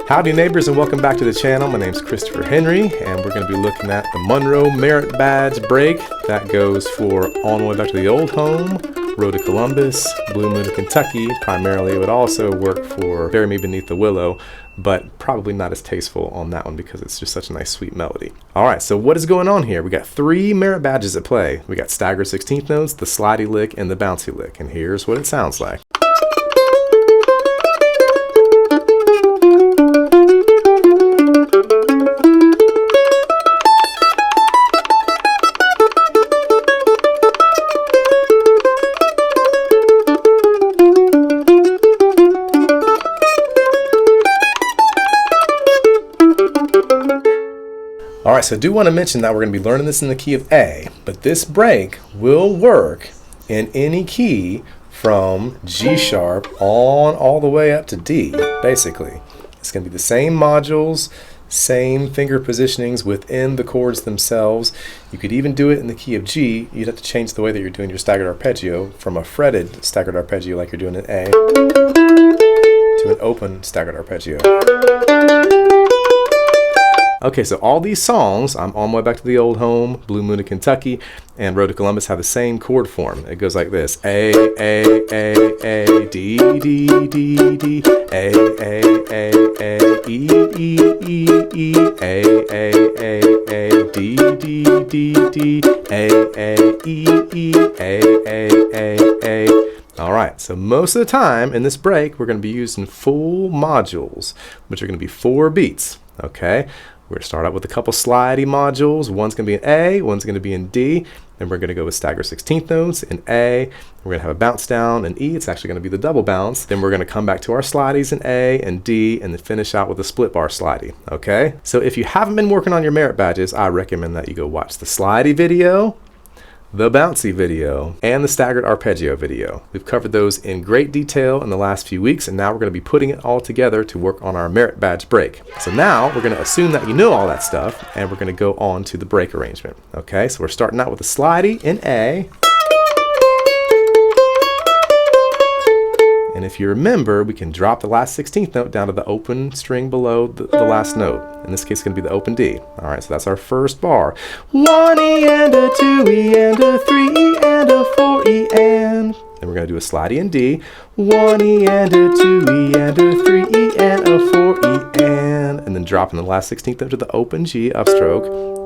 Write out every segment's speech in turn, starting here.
Howdy neighbors, and welcome back to the channel. My name's Christopher Henry, and we're going to be looking at the Monroe Merit Badge break. That goes for On the Way Back to the Old Home, Road to Columbus, Blue Moon to Kentucky. Primarily it would also work for Bury Me Beneath the Willow, but probably not as tasteful on that one because it's just such a nice sweet melody. Alright, so what is going on here? We got three merit badges at play. We got staggered 16th notes, the slidey lick, and the bouncy lick, and here's what it sounds like. Alright, so I do want to mention that we're going to be learning this in the key of A, but this break will work in any key from G sharp on all the way up to D, basically. It's going to be the same modules, same finger positionings within the chords themselves. You could even do it in the key of G. You'd have to change the way that you're doing your staggered arpeggio from a fretted staggered arpeggio like you're doing in A to an open staggered arpeggio. Okay, so all these songs, I'm On My Way Back to the Old Home, Blue Moon to Kentucky, and Road to Columbus have the same chord form. It goes like this: A, D, D, D, D, A, E, E, E, E, A, D, D, D, D, A, E, E, A. All right, so most of the time in this break, we're going to be using full modules, which are going to be 4 beats, okay? We're going to start out with a couple slidey modules. One's going to be in A, one's going to be in D. Then we're going to go with staggered 16th notes in A. We're going to have a bounce down in E. It's actually going to be the double bounce. Then we're going to come back to our slideys in A and D, and then finish out with a split bar slidey, okay? So if you haven't been working on your merit badges, I recommend that you go watch the slidey video, the bouncy video, and the staggered arpeggio video. We've covered those in great detail in the last few weeks, and now we're going to be putting it all together to work on our merit badge break. So now we're going to assume that you know all that stuff, and we're going to go on to the break arrangement. Okay, so we're starting out with a slidey in A. And if you remember, we can drop the last 16th note down to the open string below the last note. In this case, it's going to be the open D. All right, so that's our first bar. 1 E and a 2 E and a 3 E and a 4 E and. Then we're going to do a slidey in D. 1 E and a 2 E and a 3 E and a 4 E and. And then dropping the last 16th note to the open G upstroke.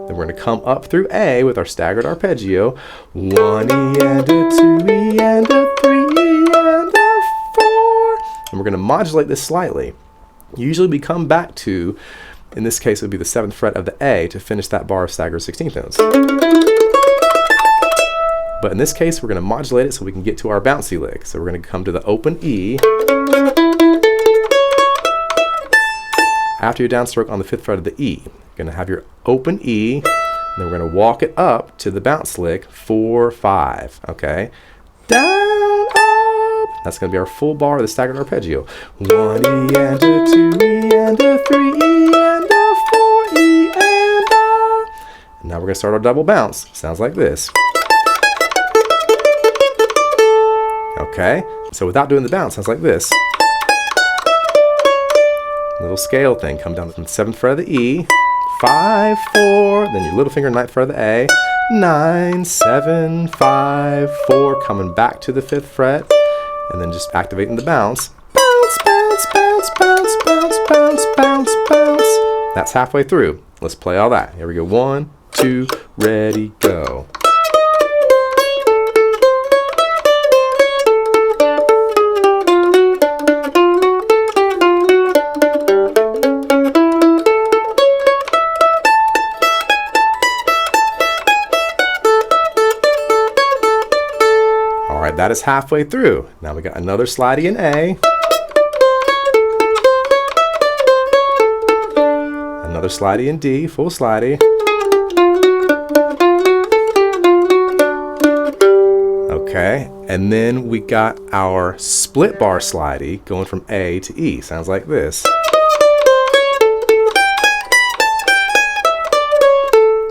Then we're going to come up through A with our staggered arpeggio. 1 E and a 2 E and a 3 E and a 4. And we're going to modulate this slightly. Usually we come back to, in this case it would be the 7th fret of the A to finish that bar of staggered 16th notes. But in this case we're going to modulate it so we can get to our bouncy lick. So we're going to come to the open E. After your downstroke on the 5th fret of the E, you're going to have your open E, and then we're going to walk it up to the bounce lick 4, 5, okay? Down, up. That's going to be our full bar of the staggered arpeggio. 1 E and a 2 E and a 3 E and a 4 E and a. And now we're going to start our double bounce. Sounds like this. Okay, so without doing the bounce, sounds like this. Little scale thing, come down from the 7th fret of the E, 5, 4, then your little finger 9th fret of the A, 9, 7, 5, 4, coming back to the 5th fret, and then just activating the bounce. Bounce, bounce, bounce, bounce, bounce, bounce, bounce, bounce. That's halfway through. Let's play all that. Here we go. 1, 2, ready, go. That is halfway through. Now we got another slidey in A. Another slidey in D, full slidey. Okay, and then we got our split bar slidey going from A to E. Sounds like this.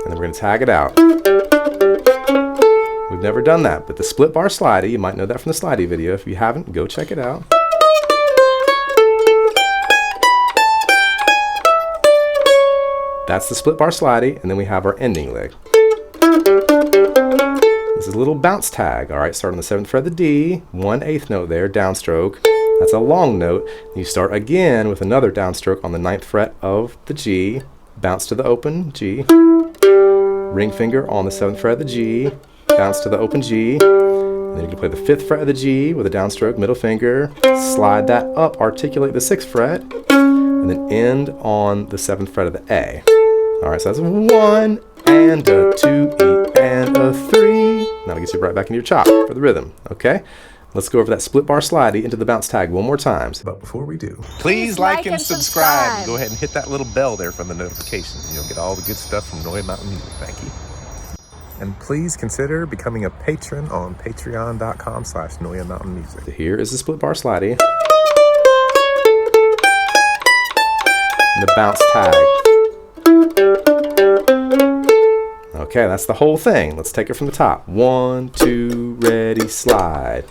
And then we're going to tag it out. We've never done that, but the split bar slidey, you might know that from the slidey video. If you haven't, go check it out. That's the split bar slidey, and then we have our ending lick. This is a little bounce tag. All right, start on the 7th fret of the D, 1/8 note there, downstroke. That's a long note. You start again with another downstroke on the 9th fret of the G, bounce to the open G, ring finger on the 7th fret of the G, bounce to the open G, and then you can play the 5th fret of the G with a downstroke, middle finger, slide that up, articulate the 6th fret, and then end on the 7th fret of the A. All right, so that's 1 and a 2, E and a 3. Now it gets you right back into your chop for the rhythm, okay? Let's go over that split bar slidey into the bounce tag one more time. But before we do, please like and subscribe. Go ahead and hit that little bell there for the notifications, and you'll get all the good stuff from Noya Mountain Music. Thank you. And please consider becoming a patron on patreon.com/Noya Mountain Music. Here is the split bar slidey. And the bounce tag. Okay, that's the whole thing. Let's take it from the top. 1, 2, ready, slide.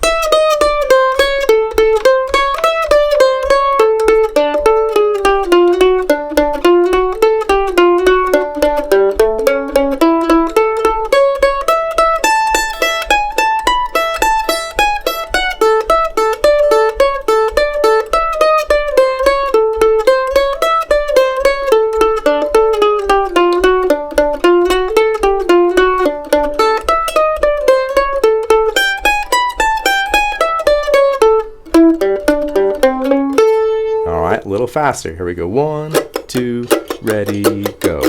A little faster. Here we go. 1, 2, ready, go.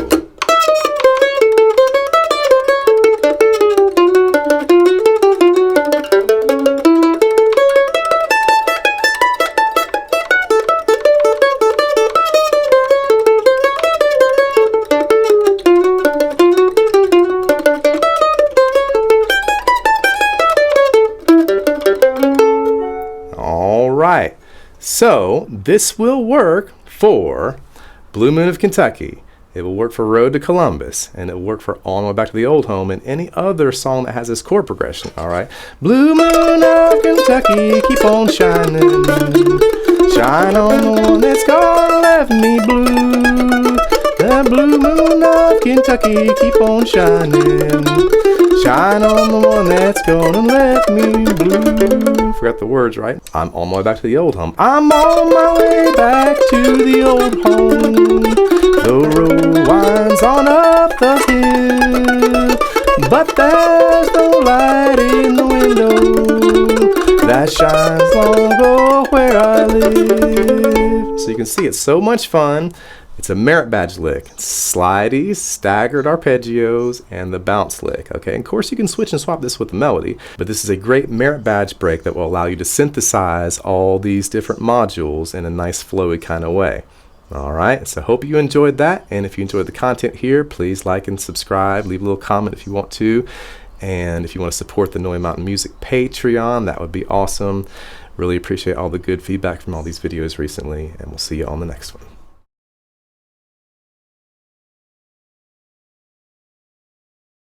All right. So this will work for Blue Moon of Kentucky. It will work for Road to Columbus, and it will work for On My Way Back to the Old Home and any other song that has this chord progression. All right. Blue Moon of Kentucky, keep on shining. Shine on the one that's gonna left me blue. The blue moon of Kentucky, keep on shining. Shine on the one that's gonna let me blue. Forgot the words, right? I'm on my way back to the old home. I'm on my way back to the old home. The road winds on up the hill, but there's no light in the window that shines long ago where I live. So you can see it's so much fun. It's a merit badge lick. Slideys, staggered arpeggios, and the bounce lick. Okay, and of course you can switch and swap this with the melody, but this is a great merit badge break that will allow you to synthesize all these different modules in a nice flowy kind of way. Alright, so hope you enjoyed that, and if you enjoyed the content here, please like and subscribe, leave a little comment if you want to, and if you want to support the Noya Mountain Music Patreon, that would be awesome. Really appreciate all the good feedback from all these videos recently, and we'll see you on the next one.